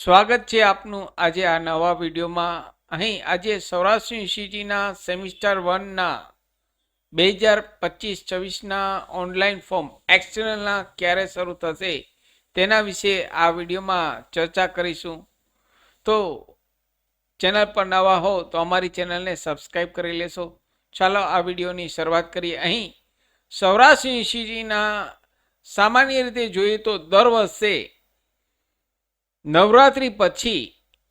સ્વાગત છે આપનું આજે આ નવા વિડીયોમાં। અહીં આજે સૌરાષ્ટ્ર યુનિવર્સિટીના સેમિસ્ટર 1ના 2025-26ના ઓનલાઈન ફોર્મ એક્સટર્નલના ક્યારે શરૂ થશે તેના વિશે આ વિડીયોમાં ચર્ચા કરીશું। તો ચેનલ પર નવા હો તો અમારી ચેનલને સબસ્ક્રાઈબ કરી લેશો। ચાલો આ વિડીયોની શરૂઆત કરીએ। અહીં સૌરાષ્ટ્ર યુનિવર્સિટીના સામાન્ય રીતે જોઈએ તો દર વર્ષે નવરાત્રી પછી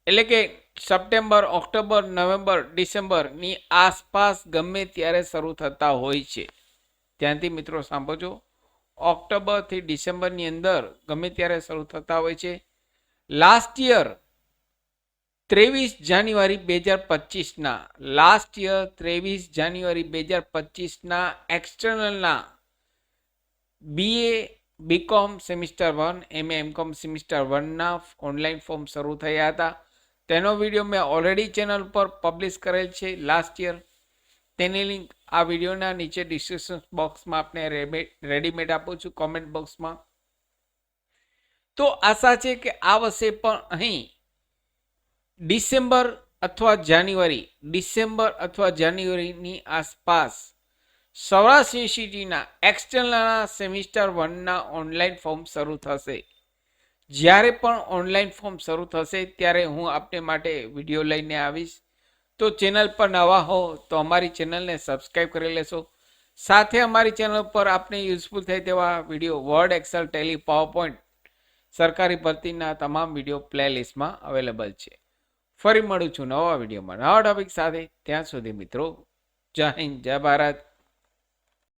એટલે કે સપ્ટેમ્બર, ઓક્ટોબર, નવેમ્બર, ડિસેમ્બરની આસપાસ ગમે ત્યારે શરૂ થતા હોય છે। ત્યાંથી મિત્રો સાંભળજો, ઓક્ટોબરથી ડિસેમ્બરની અંદર ગમે ત્યારે શરૂ થતા હોય છે। લાસ્ટ યર 23 જાન્યુઆરી 2025ના લાસ્ટ યર 23 જાન્યુઆરી 2025ના એક્સટર્નલના બીએ બીકોમ સેમિસ્ટર 1 એમ એમકોમ સેમિસ્ટર 1ના ઓનલાઈન ફોર્મ શરૂ થયા હતા। તેનો વિડીયો મેં ઓલરેડી ચેનલ પર પબ્લિશ કરેલ છે લાસ્ટ યર। તેની લિંક આ વિડીયોના નીચે ડિસ્ક્રિપ્શન બોક્સમાં આપણે રેડીમેડ આપું છું, કોમેન્ટ બોક્સમાં। તો આશા છે કે આ વર્ષે પણ અહીં ડિસેમ્બર અથવા જાન્યુઆરીની આસપાસ સૌરાષ્ટ્ર યુનિવર્સિટીના એક્સટર્નલના સેમિસ્ટર 1ના ઓનલાઈન ફોર્મ શરૂ થશે। જ્યારે પણ ઓનલાઈન ફોર્મ શરૂ થશે ત્યારે હું આપને માટે વિડીયો લઈને આવીશ। તો ચેનલ પર નવા હો તો અમારી ચેનલને સબસ્ક્રાઈબ કરી લેશો। સાથે અમારી ચેનલ પર આપને યુઝફુલ થાય તેવા video Word, Excel, Tally, PowerPoint સરકારી ભરતીના તમામ વિડીયો પ્લેલિસ્ટમાં અવેલેબલ છે। ફરી મળું છું નવા વિડીયોમાં નવા ટોપિક સાથે। ત્યાં સુધી મિત્રો જય હિન્દ, જય ભારત।